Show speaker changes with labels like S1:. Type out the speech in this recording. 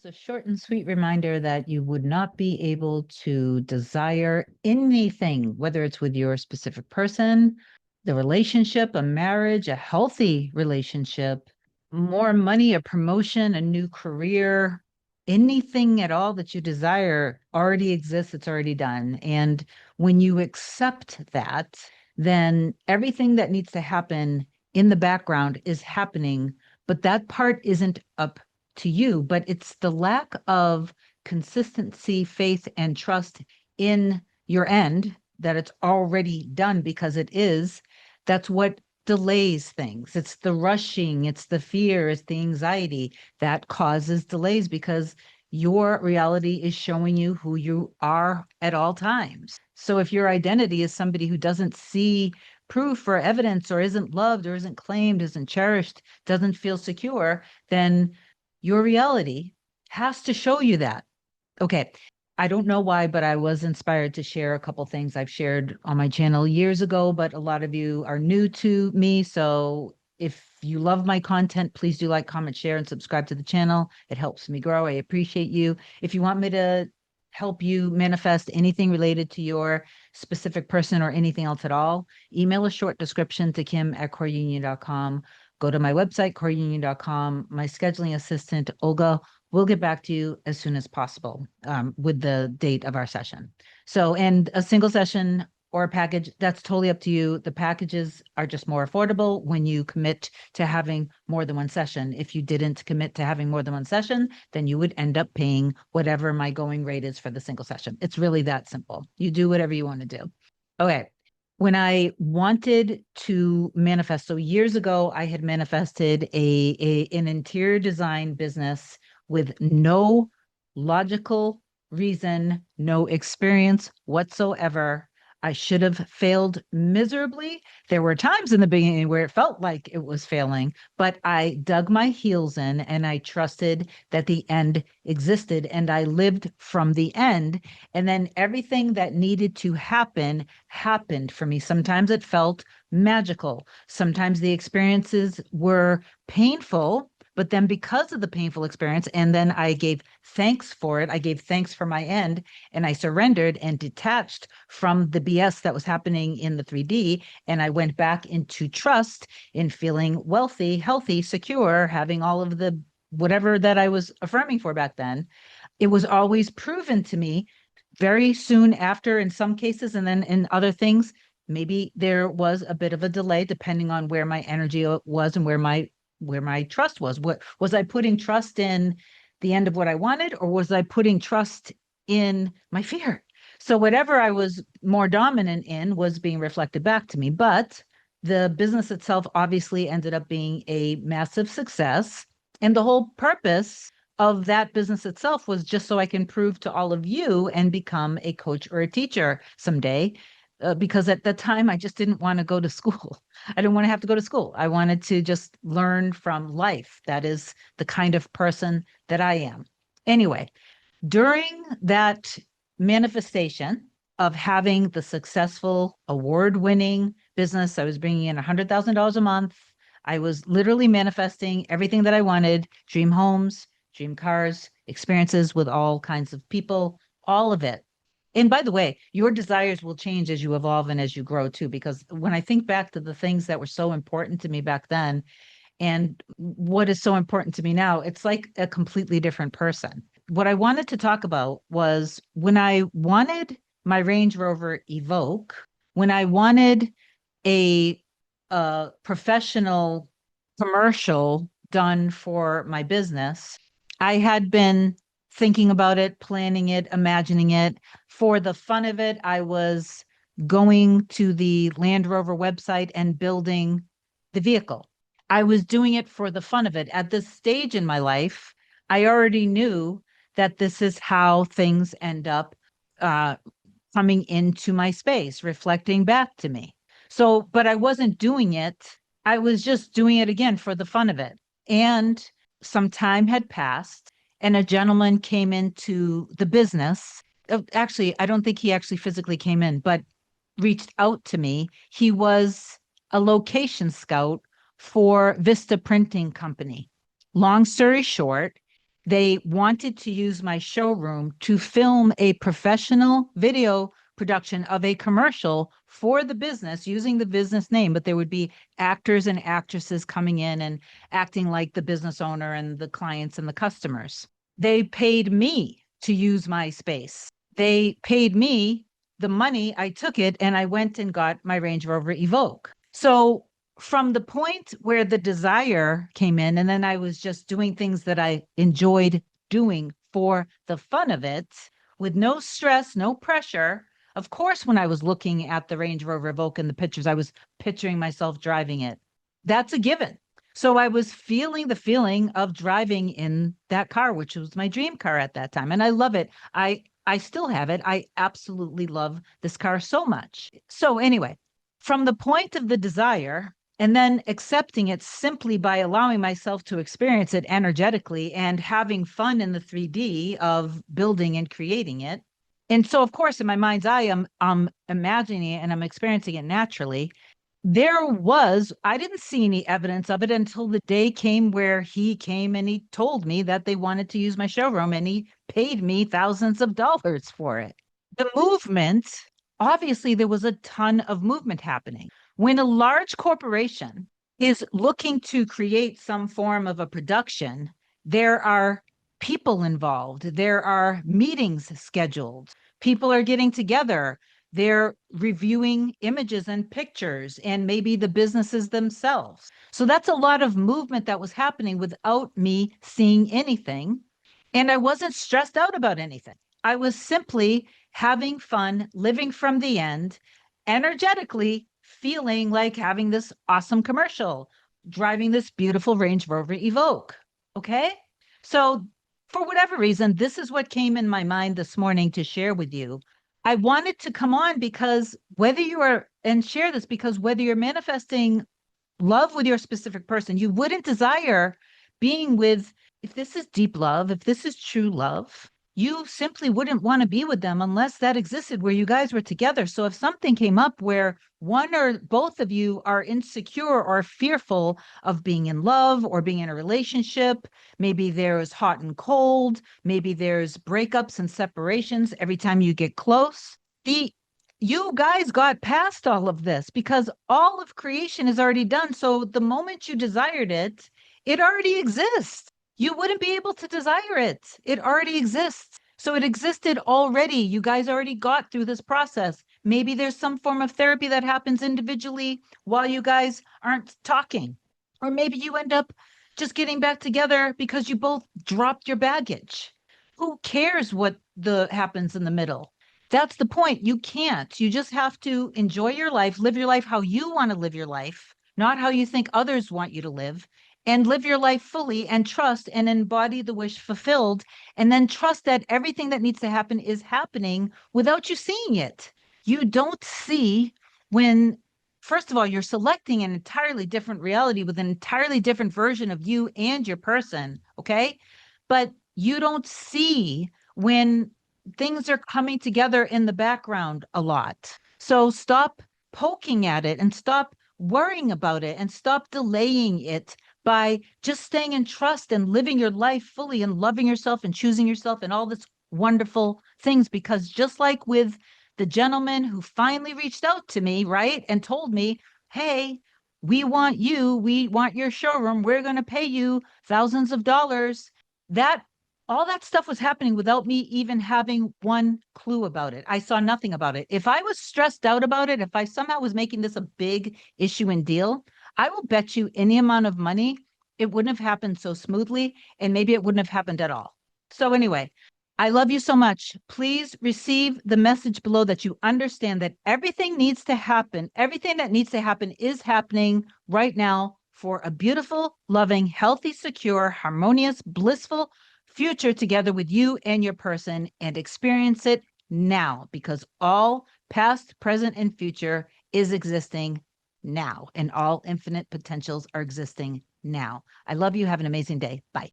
S1: A short and sweet reminder that you would not be able to desire anything, whether it's with your specific person, the relationship, a marriage, a healthy relationship, more money, a promotion, a new career, anything at all that you desire already exists, it's already done. And when you accept that, then everything that needs to happen in the background is happening, but that part isn't up to you, but it's the lack of consistency, faith, and trust in your end that it's already done because it is. That's what delays things. It's the rushing, it's the fear, it's the anxiety that causes delays because your reality is showing you who you are at all times. So if your identity is somebody who doesn't see proof or evidence or isn't loved or isn't claimed, isn't cherished, doesn't feel secure, then your reality has to show you that. Okay. I don't know why, but I was inspired to share a couple things I've shared on my channel years ago, but a lot of you are new to me. So if you love my content, please do like, comment, share, and subscribe to the channel. It helps me grow. I appreciate you. If you want me to help you manifest anything related to your specific person or anything else at all, email a short description to kim@coreunion.com. Go to my website, coreunion.com. My scheduling assistant, Olga, will get back to you as soon as possible with the date of our session. So, and a single session or a package, that's totally up to you. The packages are just more affordable when you commit to having more than one session. If you didn't commit to having more than one session, then you would end up paying whatever my going rate is for the single session. It's really that simple. You do whatever you want to do. Okay. When I wanted to manifest, so years ago, I had manifested an interior design business with no logical reason, no experience whatsoever. I should have failed miserably. There were times in the beginning where it felt like it was failing, but I dug my heels in and I trusted that the end existed and I lived from the end. And then everything that needed to happen happened for me. Sometimes it felt magical. Sometimes the experiences were painful, but then because of the painful experience, and then I gave thanks for it, I gave thanks for my end, and I surrendered and detached from the BS that was happening in the 3D. And I went back into trust in feeling wealthy, healthy, secure, having all of the whatever that I was affirming for back then. It was always proven to me very soon after, in some cases, and then in other things, maybe there was a bit of a delay depending on where my energy was and where my trust was. What was I putting trust in the end of what I wanted, or was I putting trust in my fear? So whatever I was more dominant in was being reflected back to me. But the business itself obviously ended up being a massive success. And the whole purpose of that business itself was just so I can prove to all of you and become a coach or a teacher someday. Because at that time, I just didn't want to go to school. I didn't want to have to go to school. I wanted to just learn from life. That is the kind of person that I am. Anyway, during that manifestation of having the successful award-winning business, I was bringing in $100,000 a month. I was literally manifesting everything that I wanted: dream homes, dream cars, experiences with all kinds of people, all of it. And by the way, your desires will change as you evolve and as you grow too, because when I think back to the things that were so important to me back then and what is so important to me now, it's like a completely different person. What I wanted to talk about was when I wanted my Range Rover Evoque, when I wanted a, professional commercial done for my business, I had been thinking about it, planning it, imagining it. For the fun of it, I was going to the Land Rover website and building the vehicle. I was doing it for the fun of it. At this stage in my life, I already knew that this is how things end up uh, coming into my space, reflecting back to me. So, but I wasn't doing it. I was just doing it again for the fun of it. And some time had passed, and a gentleman came into the business. Actually, I don't think he actually physically came in, but reached out to me. He was a location scout for Vista Printing Company. Long story short, They wanted to use my showroom to film a professional video production of a commercial for the business using the business name, but there would be actors and actresses coming in and acting like the business owner and the clients and the customers. They paid me to use my space. They paid me the money. I took it and I went and got my Range Rover Evoque. So from the point where the desire came in, and then I was just doing things that I enjoyed doing for the fun of it with no stress, no pressure. Of course, when I was looking at the Range Rover Evoque in the pictures, I was picturing myself driving it. That's a given. So I was feeling the feeling of driving in that car, which was my dream car at that time. And I love it. I still have it. I absolutely love this car so much. So anyway, from the point of the desire, and then accepting it simply by allowing myself to experience it energetically and having fun in the 3D of building and creating it. And so, of course, in my mind's eye, I'm imagining it and I'm experiencing it naturally. I didn't see any evidence of it until the day came where he came and he told me that they wanted to use my showroom and he paid me thousands of dollars for it. The movement, obviously, there was a ton of movement happening. When a large corporation is looking to create some form of a production, there are people involved, there are meetings scheduled, people are getting together, they're reviewing images and pictures, and maybe the businesses themselves. So that's a lot of movement that was happening without me seeing anything. And I wasn't stressed out about anything. I was simply having fun, living from the end, energetically feeling like having this awesome commercial, driving this beautiful Range Rover Evoque. Okay. So, for whatever reason, this is what came in my mind this morning to share with you. I wanted to come on because whether you are, and share this because whether you're manifesting love with your specific person, you wouldn't desire being with, if this is deep love, if this is true love, you simply wouldn't want to be with them unless that existed where you guys were together. So if something came up where one or both of you are insecure or fearful of being in love or being in a relationship, maybe there's hot and cold, maybe there's breakups and separations every time you get close. You guys got past all of this because all of creation is already done. So the moment you desired it, it already exists. You wouldn't be able to desire it. It already exists. So it existed already. You guys already got through this process. Maybe there's some form of therapy that happens individually while you guys aren't talking. Or maybe you end up just getting back together because you both dropped your baggage. Who cares what happens in the middle? That's the point. You can't. You just have to enjoy your life, live your life how you want to live your life, not how you think others want you to live, and live your life fully and trust and embody the wish fulfilled. And then trust that everything that needs to happen is happening without you seeing it. You don't see when, first of all, you're selecting an entirely different reality with an entirely different version of you and your person. Okay. But you don't see when things are coming together in the background a lot. So stop poking at it and stop worrying about it and stop delaying it by just staying in trust and living your life fully and loving yourself and choosing yourself and all this wonderful things. Because just like with the gentleman who finally reached out to me, right, and told me, hey, we want your showroom, we're going to pay you thousands of dollars. That all that stuff was happening without me even having one clue about it. I saw nothing about it. If I was stressed out about it, if I somehow was making this a big issue and deal, I will bet you any amount of money it wouldn't have happened so smoothly, and maybe it wouldn't have happened at all. So anyway, I love you so much. Please receive the message below that you understand that everything needs to happen. Everything that needs to happen is happening right now for a beautiful, loving, healthy, secure, harmonious, blissful future together with you and your person, and experience it now because all past, present, and future is existing now, and all infinite potentials are existing now. I love you. Have an amazing day. Bye.